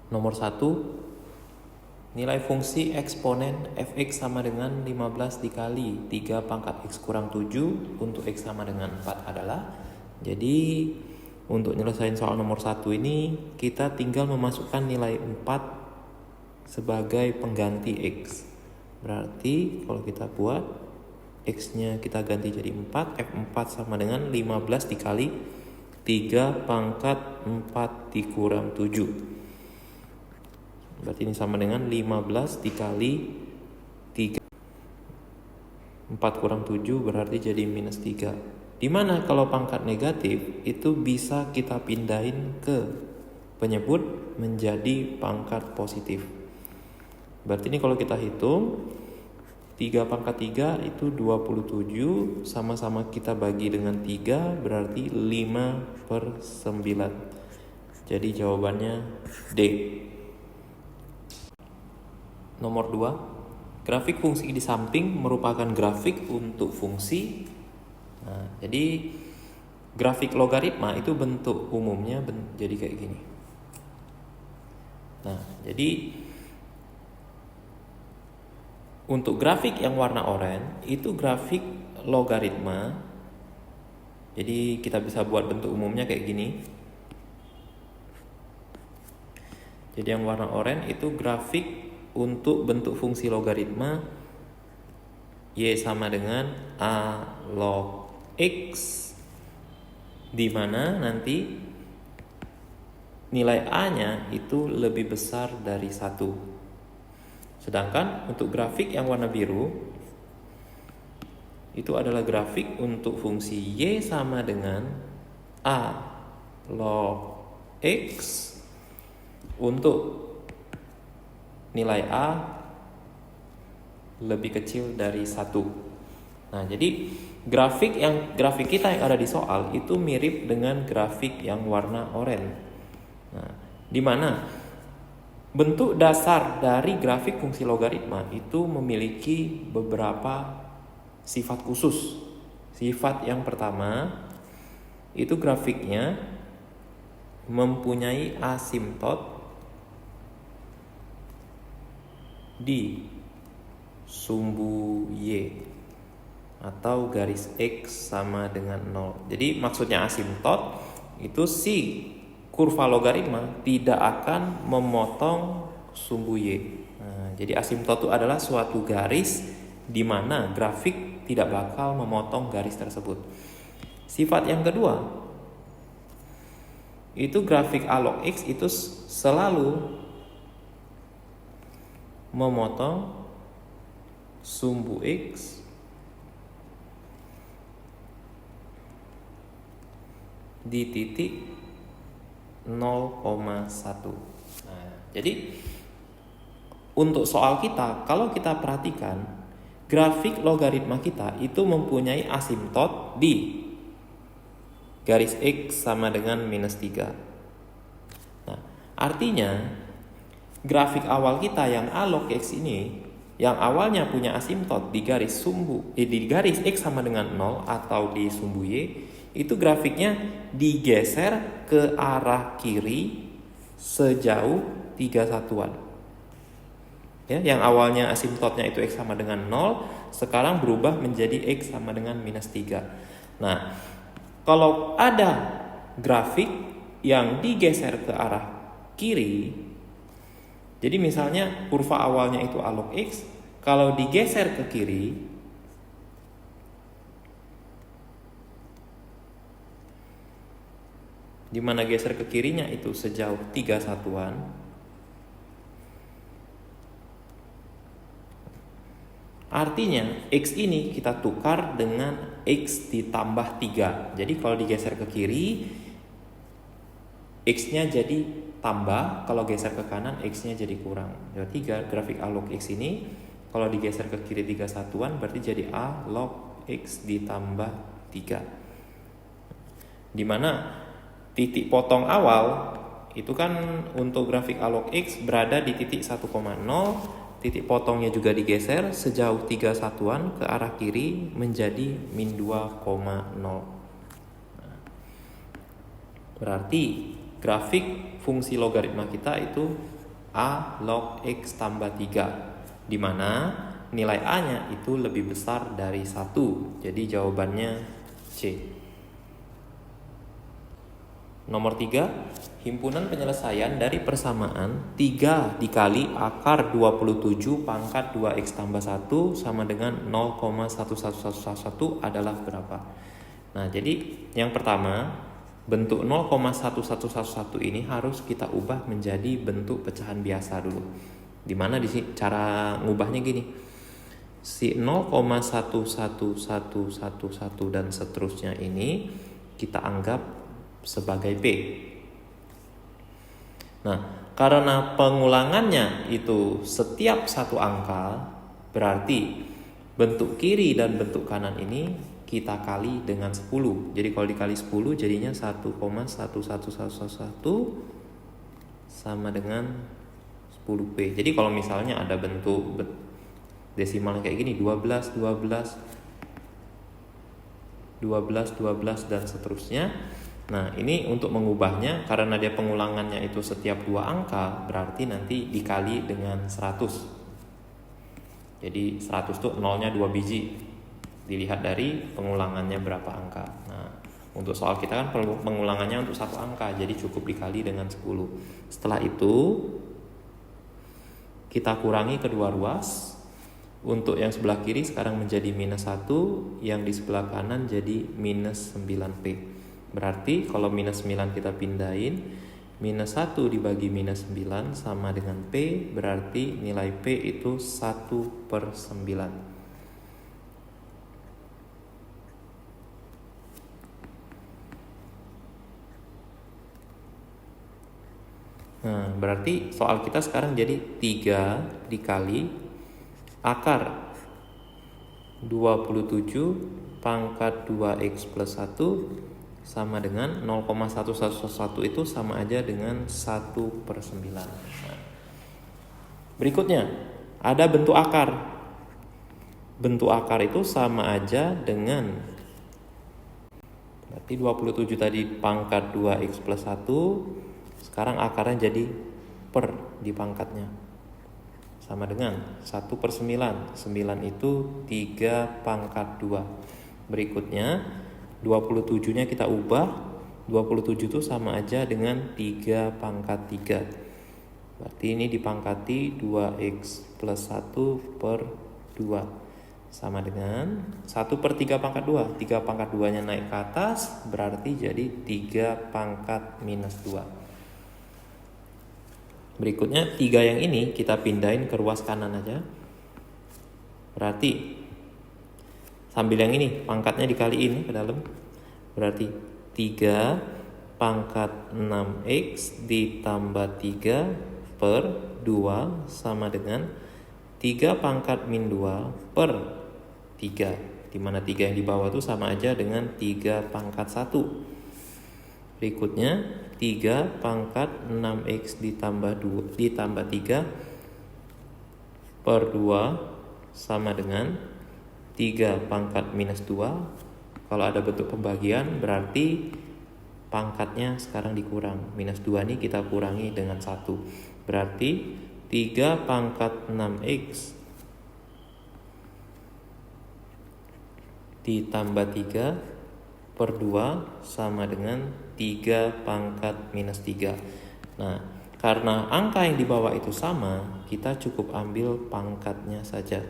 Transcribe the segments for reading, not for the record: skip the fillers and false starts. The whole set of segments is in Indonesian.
Nomor 1, nilai fungsi eksponen fx sama dengan 15 dikali 3 pangkat x kurang 7 untuk x sama dengan 4 adalah. Jadi untuk nyelesain soal nomor 1 ini kita tinggal memasukkan nilai 4 sebagai pengganti x. Berarti kalau kita buat x-nya kita ganti jadi 4, f4 sama dengan 15 dikali 3 pangkat 4 dikurang 7. Berarti ini sama dengan 15 dikali 3. 4 kurang 7 berarti jadi minus 3. Dimana kalau pangkat negatif itu bisa kita pindahin ke penyebut menjadi pangkat positif. Berarti ini kalau kita hitung 3 pangkat 3 itu 27, sama-sama kita bagi dengan 3 berarti 5/9. Jadi jawabannya D. Nomor 2, grafik fungsi di samping merupakan grafik untuk fungsi. Nah, jadi grafik logaritma itu bentuk umumnya jadi kayak gini. Nah, jadi untuk grafik yang warna oranye itu grafik logaritma. Jadi kita bisa buat bentuk umumnya kayak gini. Jadi yang warna oranye itu grafik untuk bentuk fungsi logaritma y sama dengan a log x, di mana nanti nilai a-nya itu lebih besar dari 1. Sedangkan untuk grafik yang warna biru itu adalah grafik untuk fungsi y sama dengan a log x untuk nilai a lebih kecil dari 1. Nah, jadi grafik kita yang ada di soal itu mirip dengan grafik yang warna oranye. Nah, di mana bentuk dasar dari grafik fungsi logaritma itu memiliki beberapa sifat khusus. Sifat yang pertama itu grafiknya mempunyai asimptot di sumbu y atau garis x sama dengan 0. Jadi maksudnya asimptot itu si kurva logaritma tidak akan memotong sumbu y. Nah, jadi asimptot itu adalah suatu garis di mana grafik tidak bakal memotong garis tersebut. Sifat yang kedua itu grafik a log x itu selalu memotong sumbu x di titik 0,1. Nah, jadi untuk soal kita, kalau kita perhatikan grafik logaritma kita itu mempunyai asimptot di garis x sama dengan minus 3. Nah, artinya grafik awal kita yang a log x ini yang awalnya punya asimptot di garis di garis x sama dengan 0 atau di sumbu y, itu grafiknya digeser ke arah kiri sejauh 3 satuan. Ya, yang awalnya asimptotnya itu x sama dengan 0, sekarang berubah menjadi x sama dengan minus 3. Nah, kalau ada grafik yang digeser ke arah kiri, jadi misalnya kurva awalnya itu a log x, kalau digeser ke kiri, di mana geser ke kirinya itu sejauh 3 satuan, artinya x ini kita tukar dengan x ditambah 3. Jadi kalau digeser ke kiri, x-nya jadi tambah, kalau geser ke kanan x-nya jadi kurang. Berarti grafik a log x ini kalau digeser ke kiri 3 satuan berarti jadi a log x ditambah 3. Dimana titik potong awal itu kan untuk grafik a log x berada di titik 1,0, titik potongnya juga digeser sejauh 3 satuan ke arah kiri menjadi min 2,0. Berarti grafik fungsi logaritma kita itu A log X tambah 3, di mana nilai A-nya itu lebih besar dari 1. Jadi jawabannya C. Nomor 3, himpunan penyelesaian dari persamaan 3 dikali akar 27 pangkat 2x tambah 1 sama dengan 0,1111 adalah berapa? Nah, jadi yang pertama, bentuk 0,1111 ini harus kita ubah menjadi bentuk pecahan biasa dulu. Dimana di sini cara ngubahnya gini. Si 0,11111 dan seterusnya ini kita anggap sebagai P. Nah, karena pengulangannya itu setiap satu angka, berarti bentuk kiri dan bentuk kanan ini kita kali dengan 10. Jadi kalau dikali 10 jadinya 1,11111 sama dengan 10P. Jadi kalau misalnya ada bentuk desimal kayak gini, 12 dan seterusnya. Nah, ini untuk mengubahnya, karena dia pengulangannya itu setiap 2 angka, berarti nanti dikali dengan 100. Jadi 100 tuh nolnya 2 biji. Dilihat dari pengulangannya berapa angka. Nah, untuk soal kita kan pengulangannya untuk 1 angka, jadi cukup dikali dengan 10. Setelah itu kita kurangi kedua ruas. Untuk yang sebelah kiri sekarang menjadi -1, yang di sebelah kanan jadi -9P. Berarti kalau -9 kita pindahin, -1 dibagi -9 sama dengan P, berarti nilai P itu 1/9. Nah, berarti soal kita sekarang jadi 3 dikali akar 27 pangkat 2x plus 1 sama dengan 0,1111 itu sama aja dengan 1/9. Nah, berikutnya ada bentuk akar. Bentuk akar itu sama aja dengan, berarti 27 tadi pangkat 2x plus 1, sekarang akarnya jadi per di pangkatnya. Sama dengan 1/9. 9 itu 3 pangkat 2. Berikutnya 27-nya kita ubah. 27 itu sama aja dengan 3 pangkat 3. Berarti ini dipangkati 2x plus 1 per 2. Sama dengan 1/3 pangkat 2. 3 pangkat 2-nya naik ke atas, berarti jadi 3 pangkat minus 2. Berikutnya 3 yang ini kita pindahin ke ruas kanan aja. Berarti sambil yang ini pangkatnya dikaliin ke dalam, berarti 3 pangkat 6x ditambah 3 per 2 sama dengan 3 pangkat min 2 per 3, dimana 3 yang di bawah itu sama aja dengan 3 pangkat 1. Berikutnya 3 pangkat 6x ditambah 3 per 2 sama dengan 3 pangkat minus 2. Kalau ada bentuk pembagian berarti pangkatnya sekarang dikurang. Minus 2 ini kita kurangi dengan 1. Berarti 3 pangkat 6x ditambah 3 per 2 sama dengan 3 pangkat minus 3. Nah, karena angka yang di bawah itu sama, kita cukup ambil pangkatnya saja.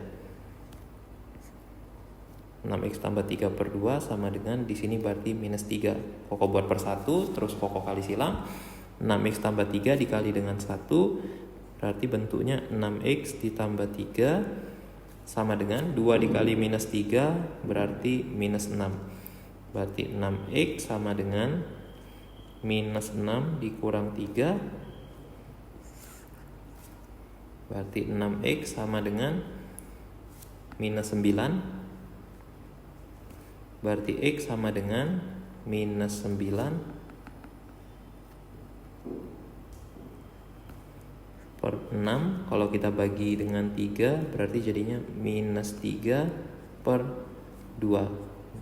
6x tambah 3 per 2 sama dengan di sini berarti minus 3. Pokok buat per 1, terus pokok kali silang. 6x tambah 3 dikali dengan 1, berarti bentuknya 6x ditambah 3 sama dengan 2 dikali minus 3, berarti minus 6. Berarti 6x sama dengan minus 6 dikurang 3, berarti 6x sama dengan minus 9. Berarti X sama dengan minus 9 per 6. Kalau kita bagi dengan 3 berarti jadinya minus 3 per 2.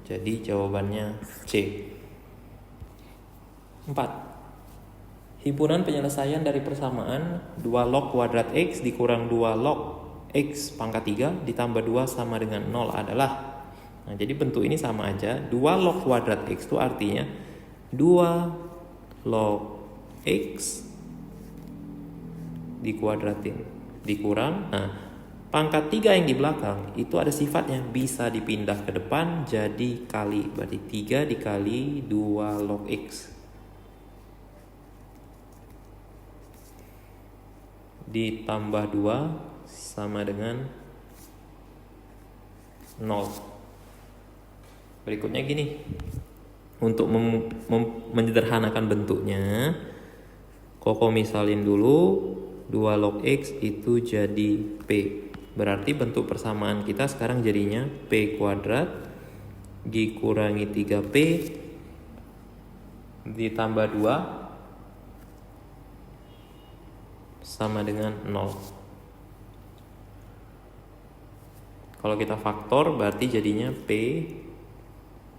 Jadi jawabannya C. 4. Himpunan penyelesaian dari persamaan 2 log kuadrat X dikurang 2 log X pangkat 3 ditambah 2 sama dengan 0 adalah. Nah, jadi bentuk ini sama aja. 2 log kuadrat X itu artinya 2 log X dikuadratin dikurang. Nah, pangkat 3 yang di belakang itu ada sifatnya bisa dipindah ke depan jadi kali. Berarti 3 dikali 2 log X ditambah 2 sama dengan 0. Berikutnya gini. Untuk menyederhanakan bentuknya, Koko misalin dulu 2 log X itu jadi P. Berarti bentuk persamaan kita sekarang jadinya P kuadrat dikurangi 3P ditambah 2 sama dengan 0. Kalau kita faktor berarti jadinya P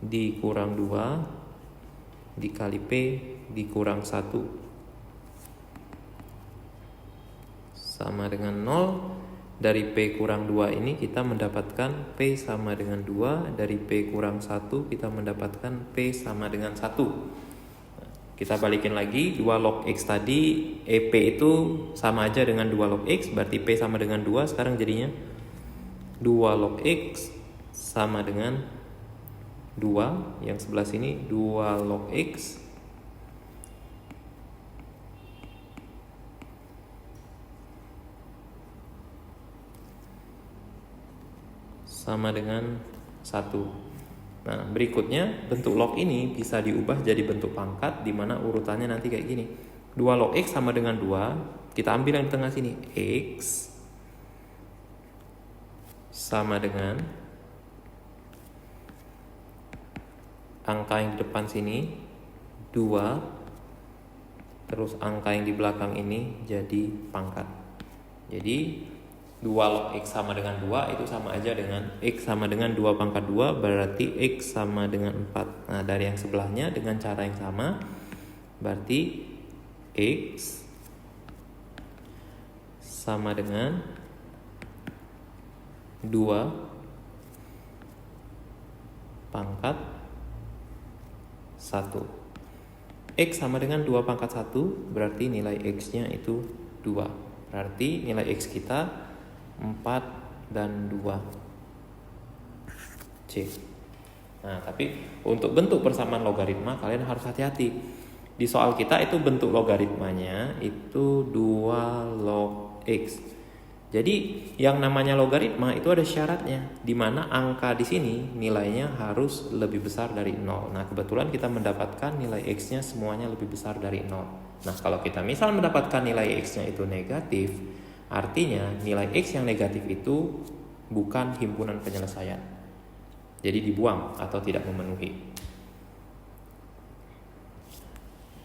dikurang 2 dikali P dikurang 1 sama dengan 0. Dari P kurang 2 ini kita mendapatkan P sama dengan 2. Dari P kurang 1 kita mendapatkan P sama dengan 1. Kita balikin lagi, 2 log X tadi, EP itu sama aja dengan 2 log X, berarti P sama dengan 2, sekarang jadinya 2 log X sama dengan 2, yang sebelah sini 2 log X sama dengan 1. Nah, berikutnya bentuk log ini bisa diubah jadi bentuk pangkat di mana urutannya nanti kayak gini. 2 log X sama dengan 2, kita ambil yang di tengah sini. X sama dengan angka yang di depan sini 2, terus angka yang di belakang ini jadi pangkat. Jadi 2 log X sama dengan 2 itu sama aja dengan X sama dengan 2 pangkat 2, berarti X sama dengan 4. Nah, dari yang sebelahnya dengan cara yang sama, berarti X sama dengan 2 pangkat 1. X sama dengan 2 pangkat 1, berarti nilai X-nya itu 2. Berarti nilai X kita 4 dan 2 C. Nah, tapi untuk bentuk persamaan logaritma kalian harus hati-hati. Di soal kita itu bentuk logaritmanya itu 2 log X. Jadi yang namanya logaritma itu ada syaratnya, di mana angka di sini nilainya harus lebih besar dari 0. Nah, kebetulan kita mendapatkan nilai X-nya semuanya lebih besar dari 0. Nah, kalau kita misal mendapatkan nilai X-nya itu negatif, artinya nilai X yang negatif itu bukan himpunan penyelesaian. Jadi dibuang atau tidak memenuhi.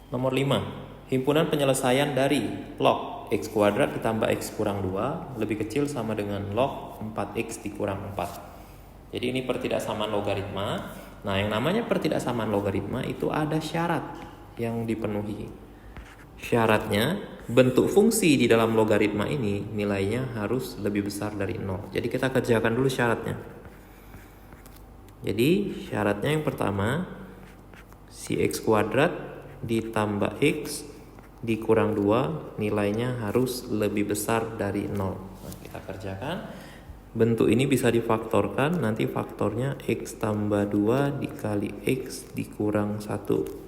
Nomor 5. Himpunan penyelesaian dari log X kuadrat ditambah X kurang 2 lebih kecil sama dengan log 4X dikurang 4. Jadi ini pertidaksamaan logaritma. Nah, yang namanya pertidaksamaan logaritma itu ada syarat yang dipenuhi. Syaratnya, bentuk fungsi di dalam logaritma ini nilainya harus lebih besar dari 0. Jadi kita kerjakan dulu syaratnya. Jadi syaratnya yang pertama, si X kuadrat ditambah X dikurang 2 nilainya harus lebih besar dari 0. Nah, kita kerjakan. Bentuk ini bisa difaktorkan, nanti faktornya X tambah 2 dikali X dikurang 1.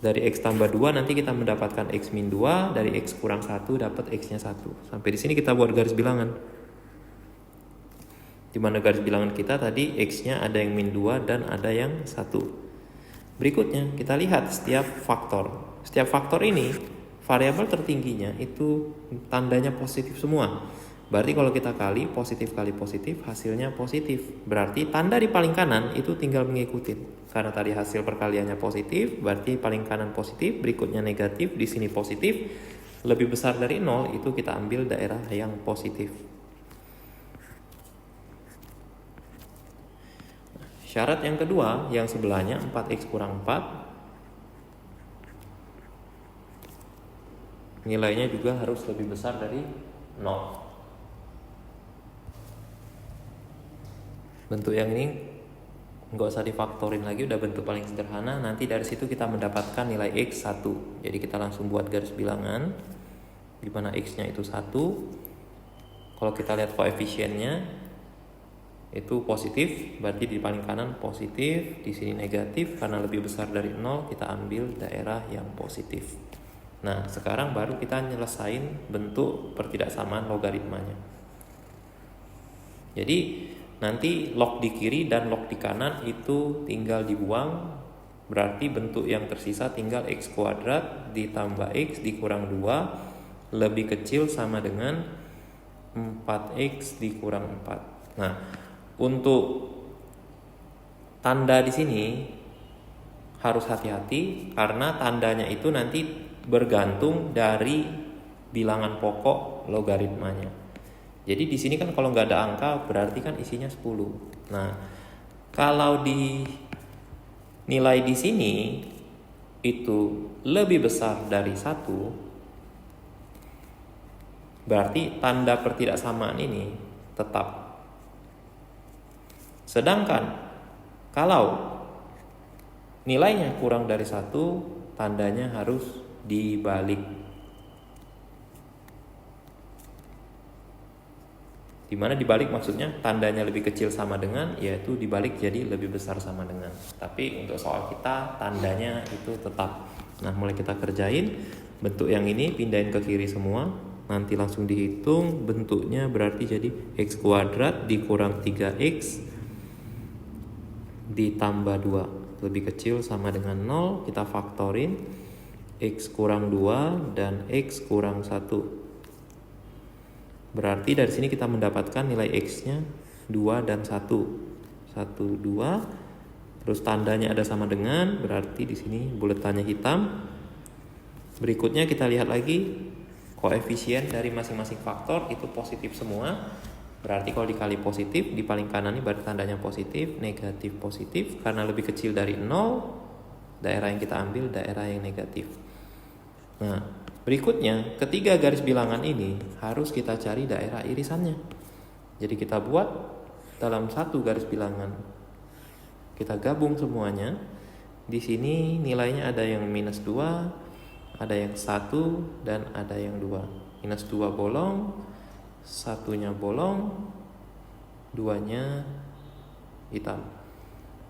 Dari X tambah 2 nanti kita mendapatkan X min 2, dari X kurang 1 dapat X-nya 1. Sampai di sini kita buat garis bilangan. Di mana garis bilangan kita tadi X-nya ada yang min 2 dan ada yang 1. Berikutnya kita lihat setiap faktor. Setiap faktor ini variabel tertingginya itu tandanya positif semua. Berarti kalau kita kali positif hasilnya positif. Berarti tanda di paling kanan itu tinggal mengikuti. Karena tadi hasil perkaliannya positif, berarti paling kanan positif, berikutnya negatif, di sini positif. Lebih besar dari 0 itu kita ambil daerah yang positif. Syarat yang kedua, yang sebelahnya 4X kurang 4 nilainya juga harus lebih besar dari 0. Bentuk yang ini nggak usah difaktorin lagi, udah bentuk paling sederhana. Nanti dari situ kita mendapatkan nilai X 1. Jadi kita langsung buat garis bilangan di mana X-nya itu 1. Kalau kita lihat koefisiennya itu positif, berarti di paling kanan positif, di sini negatif. Karena lebih besar dari 0, kita ambil daerah yang positif. Nah, sekarang baru kita nyelesain bentuk pertidaksamaan logaritmanya. Jadi nanti log di kiri dan log di kanan itu tinggal dibuang. Berarti bentuk yang tersisa tinggal X kuadrat ditambah X dikurang 2 lebih kecil sama dengan 4X dikurang 4. Nah, untuk tanda di sini harus hati-hati karena tandanya itu nanti bergantung dari bilangan pokok logaritmanya. Jadi di sini kan kalau nggak ada angka berarti kan isinya 10. Nah, kalau di nilai di sini itu lebih besar dari 1, berarti tanda pertidaksamaan ini tetap. Sedangkan kalau nilainya kurang dari 1, tandanya harus dibalik. Dimana dibalik maksudnya tandanya lebih kecil sama dengan, yaitu dibalik jadi lebih besar sama dengan. Tapi untuk soal kita tandanya itu tetap. Nah, mulai kita kerjain bentuk yang ini, pindahin ke kiri semua. Nanti langsung dihitung bentuknya, berarti jadi X kuadrat dikurang 3X ditambah 2 lebih kecil sama dengan 0. Kita faktorin X kurang 2 dan X kurang 1. Berarti dari sini kita mendapatkan nilai X-nya 2 dan 1. 1, 2. Terus tandanya ada sama dengan, berarti di sini buletannya hitam. Berikutnya kita lihat lagi koefisien dari masing-masing faktor itu positif semua. Berarti kalau dikali positif, di paling kanan ini berarti tandanya positif, negatif, positif. Karena lebih kecil dari 0, daerah yang kita ambil daerah yang negatif. Nah, berikutnya, ketiga garis bilangan ini harus kita cari daerah irisannya. Jadi kita buat dalam satu garis bilangan. Kita gabung semuanya. Di sini nilainya ada yang minus 2, ada yang 1, dan ada yang 2. Minus 2 bolong, 1-nya bolong, 2-nya hitam.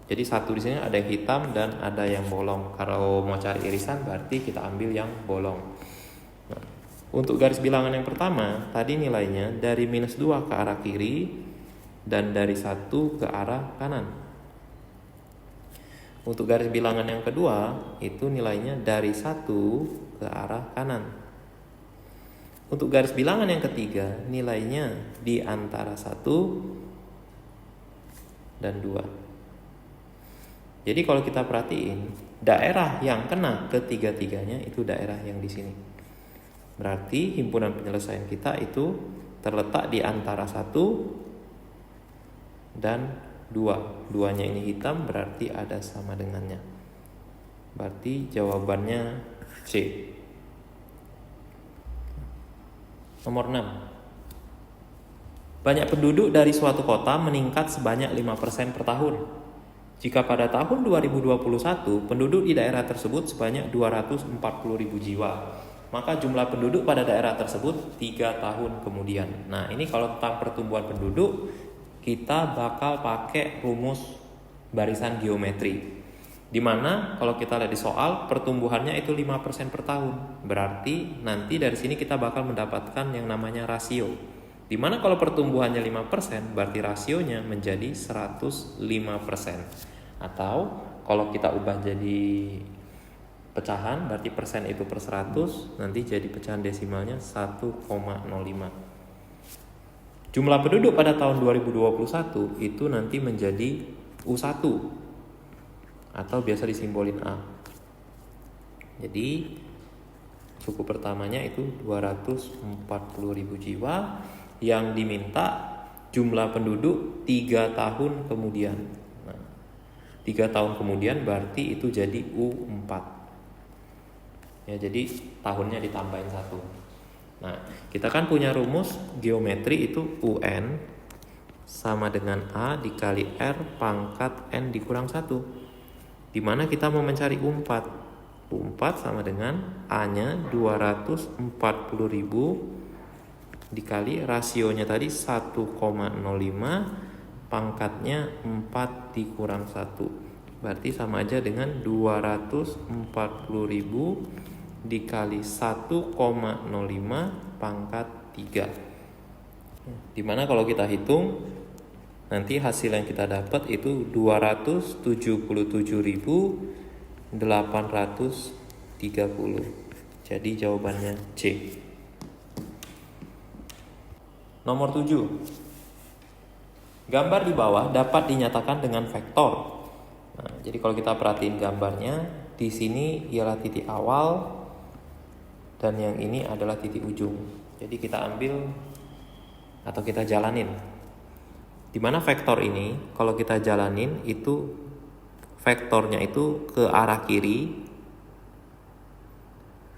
Jadi 1 di sini ada yang hitam dan ada yang bolong. Kalau mau cari irisan berarti kita ambil yang bolong. Nah, untuk garis bilangan yang pertama, tadi nilainya dari minus 2 ke arah kiri dan dari 1 ke arah kanan. Untuk garis bilangan yang kedua, itu nilainya dari 1 ke arah kanan. Untuk garis bilangan yang ketiga, nilainya di antara 1 dan 2. Jadi kalau kita perhatiin, daerah yang kena ketiga-tiganya itu daerah yang di sini. Berarti himpunan penyelesaian kita itu terletak di antara 1 dan 2. 2-nya ini hitam berarti ada sama dengannya. Berarti jawabannya C. Nomor 6. Banyak penduduk dari suatu kota meningkat sebanyak 5% per tahun. Jika pada tahun 2021 penduduk di daerah tersebut sebanyak 240.000 jiwa, maka jumlah penduduk pada daerah tersebut 3 tahun kemudian. Nah, ini kalau tentang pertumbuhan penduduk, kita bakal pakai rumus barisan geometri. Dimana kalau kita lihat di soal, pertumbuhannya itu 5% per tahun. Berarti nanti dari sini kita bakal mendapatkan yang namanya rasio. Dimana kalau pertumbuhannya 5%, berarti rasionya menjadi 105%. Atau kalau kita ubah jadi pecahan, berarti persen itu per 100, nanti jadi pecahan desimalnya 1,05. Jumlah penduduk pada tahun 2021 itu nanti menjadi U1 atau biasa disimbolin A. Jadi suku pertamanya itu 240.000 jiwa yang diminta jumlah penduduk 3 tahun kemudian. 3 tahun kemudian berarti itu jadi U4. Ya, jadi tahunnya ditambahin 1. Nah, kita kan punya rumus geometri itu UN sama dengan A dikali R pangkat N dikurang 1. Dimana kita mau mencari U4. U4 sama dengan A-nya 240.000 dikali rasionya tadi 1,05 pangkatnya 4 dikurang 1. Berarti sama aja dengan 240.000 dikali 1,05 pangkat 3. Dimana kalau kita hitung nanti hasil yang kita dapat itu 277.830. Jadi jawabannya C. Nomor 7. Gambar di bawah dapat dinyatakan dengan vektor. Nah, jadi kalau kita perhatiin gambarnya, di sini ialah titik awal dan yang ini adalah titik ujung. Jadi kita ambil atau kita jalanin. Di mana vektor ini kalau kita jalanin itu vektornya itu ke arah kiri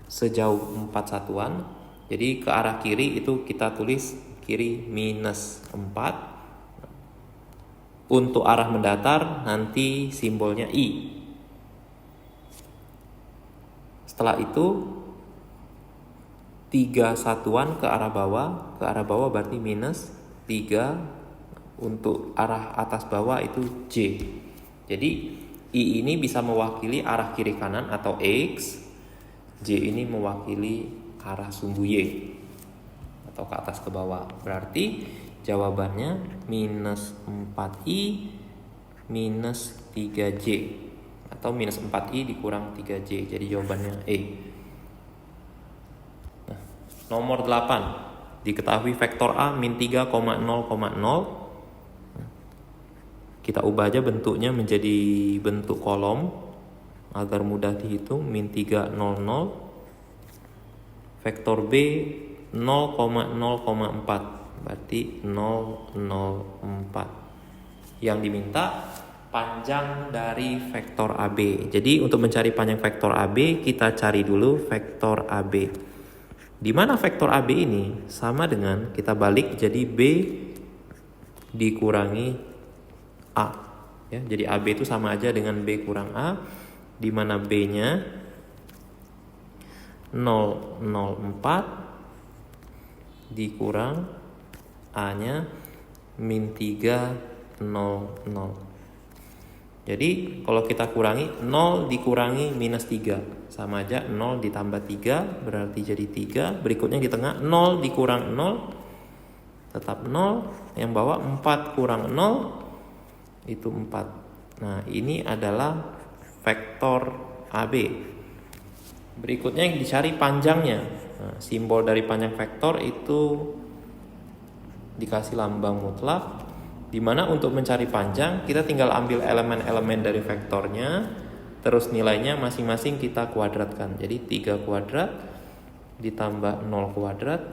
sejauh 4 satuan. Jadi ke arah kiri itu kita tulis kiri minus 4. Untuk arah mendatar nanti simbolnya I. Setelah itu 3 satuan ke arah bawah berarti minus 3. Untuk arah atas bawah itu J. Jadi I ini bisa mewakili arah kiri kanan atau X. J ini mewakili arah sumbu Y atau ke atas ke bawah. Berarti jawabannya minus 4I minus 3J atau minus 4I dikurang 3J. Jadi jawabannya E. Nah, nomor 8. Diketahui vektor A min 3,0,0. Kita ubah aja bentuknya menjadi bentuk kolom agar mudah dihitung. Min 3, 0, 0. Vektor B 0,0,4. Berarti 0,04. Yang diminta panjang dari vektor AB. Jadi untuk mencari panjang vektor AB, kita cari dulu vektor AB. Di mana vektor AB ini sama dengan kita balik jadi B dikurangi A. Ya, jadi AB itu sama aja dengan B kurang A, di mana B-nya 0,04 dikurang A-nya min 3, 0, 0. Jadi kalau kita kurangi 0 dikurangi minus 3 sama aja 0 ditambah 3 berarti jadi 3. Berikutnya di tengah 0 dikurang 0 tetap 0. Yang bawah 4 kurang 0 itu 4. Nah, ini adalah vektor AB. Berikutnya yang dicari panjangnya. Nah, simbol dari panjang vektor itu dikasih lambang mutlak, di mana untuk mencari panjang kita tinggal ambil elemen-elemen dari vektornya, terus nilainya masing-masing kita kuadratkan. Jadi 3 kuadrat ditambah 0 kuadrat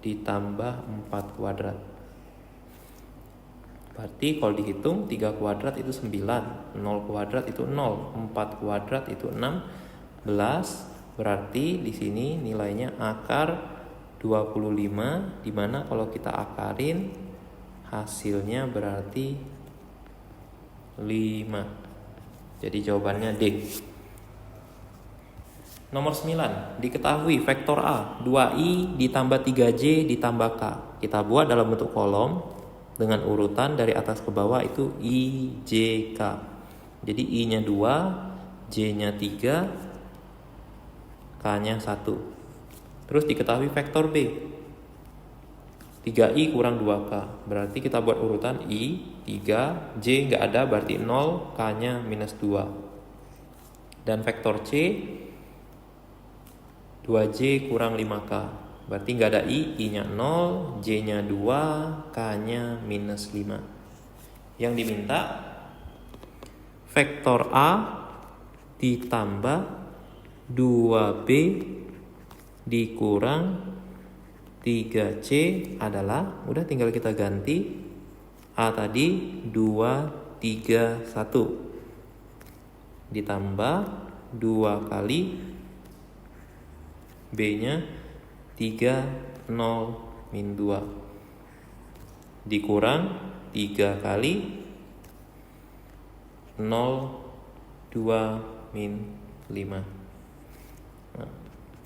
ditambah 4 kuadrat. Berarti kalau dihitung 3 kuadrat itu 9, 0 kuadrat itu 0, 4 kuadrat itu 16. Berarti di sini nilainya akar 25, dimana kalau kita akarin hasilnya berarti 5. Jadi jawabannya D. Nomor 9. Diketahui vektor A 2I ditambah 3J ditambah K. Kita buat dalam bentuk kolom dengan urutan dari atas ke bawah itu I, J, K. Jadi I-nya 2, J-nya 3, K-nya 1. Terus diketahui vektor B 3I kurang 2K. Berarti kita buat urutan I, 3, J nggak ada berarti 0, K-nya minus 2. Dan vektor C 2J kurang 5K. Berarti nggak ada I-nya 0, J-nya 2, K-nya minus 5. Yang diminta vektor A ditambah 2B dikurang 3C adalah, udah tinggal kita ganti A tadi 2, 3, 1 ditambah 2 kali B-nya 3, 0, min 2. Dikurang 3 kali 0, 2, min 5. Nah,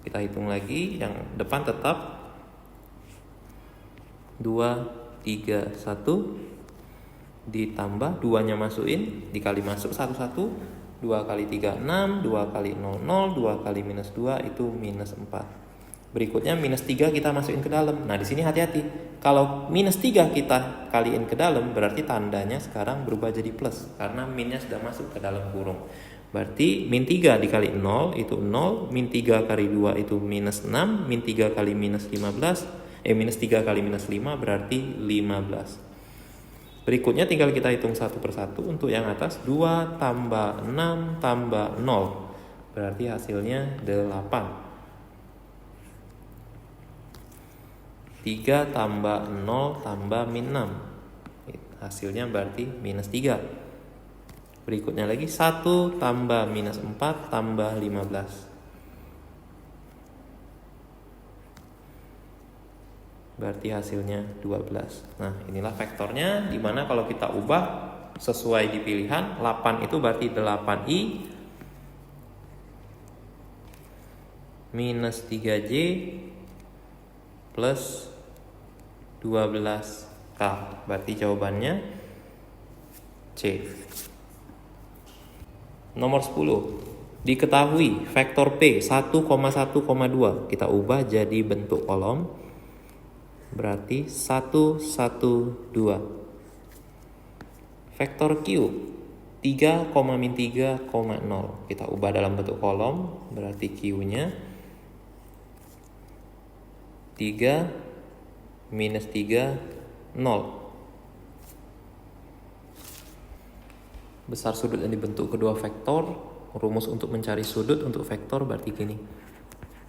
kita hitung lagi, yang depan tetap 2, 3, 1 ditambah 2-nya masukin, dikali masuk 1, 2 kali 3, 6, 2 kali 0, 0, 2 kali minus 2 itu minus 4. Berikutnya minus 3 kita masukin ke dalam. Nah, di sini hati-hati. Kalau minus 3 kita kaliin ke dalam, berarti tandanya sekarang berubah jadi plus, karena minnya sudah masuk ke dalam kurung. Berarti min 3 dikali 0 itu 0, min 3 kali 2 itu minus 6, min 3 kali minus 15, minus 3 kali minus 5 berarti 15. Berikutnya tinggal kita hitung satu persatu. Untuk yang atas 2 tambah 6 tambah 0 berarti hasilnya 8. 3 tambah 0 tambah min 6 hasilnya berarti minus 3. Berikutnya lagi 1 tambah minus 4 tambah 15 berarti hasilnya 12. Nah, inilah vektornya, dimana kalau kita ubah sesuai di pilihan, 8 itu berarti 8i minus 3j plus 12k. Berarti jawabannya C. Nomor 10. Diketahui vektor P 1,1,2 kita ubah jadi bentuk kolom. Berarti 1, 1, 2. Vektor Q 3, min 3, 0 kita ubah dalam bentuk kolom. Berarti Q-nya 3, minus 3, 0. Besar sudut yang dibentuk kedua vektor. Rumus untuk mencari sudut untuk vektor berarti gini.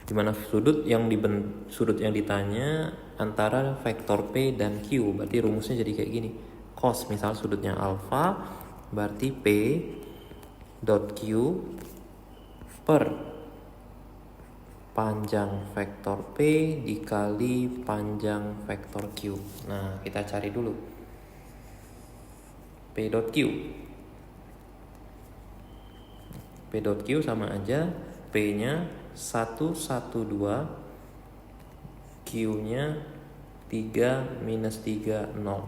Dimana sudut yang ditanya antara vektor P dan Q, berarti rumusnya jadi kayak gini. Cos misal sudutnya alfa, berarti P dot Q per panjang vektor P dikali panjang vektor Q. Nah, kita cari dulu P dot Q. P dot Q sama aja P-nya 1, 1, 2, Q-nya 3, minus 3, 0. Nah,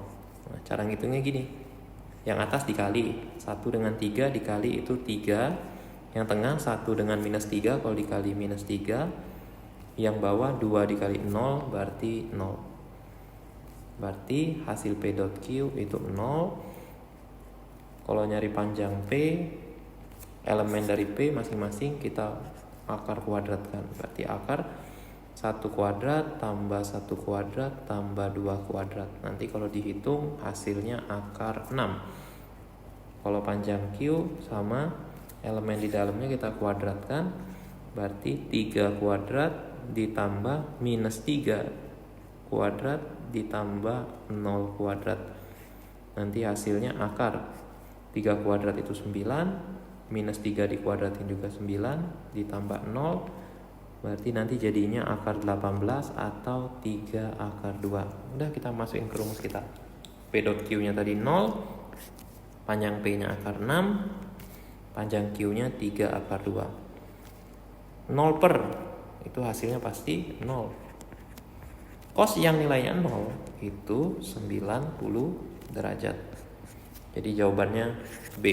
cara ngitungnya gini. Yang atas dikali 1 dengan 3 dikali itu 3. Yang tengah 1 dengan minus 3 kalau dikali minus 3. Yang bawah 2 dikali 0 berarti 0. Berarti hasil P dot Q itu 0. Kalau nyari panjang P, elemen dari P masing-masing kita akar kuadratkan. Berarti akar 1 kuadrat tambah 1 kuadrat tambah 2 kuadrat. Nanti kalau dihitung hasilnya akar 6. Kalau panjang Q sama elemen di dalamnya kita kuadratkan. Berarti 3 kuadrat ditambah minus 3 kuadrat ditambah 0 kuadrat. Nanti hasilnya akar 3 kuadrat itu 9, minus 3 dikuadratin juga 9, ditambah 0, berarti nanti jadinya akar 18 atau 3 akar 2. Udah, kita masukin ke rumus kita. P dot Q nya tadi 0, panjang P nya akar 6, panjang Q nya 3 akar 2. 0 per, itu hasilnya pasti 0. Cos yang nilainya 0 itu 90 derajat. Jadi jawabannya B.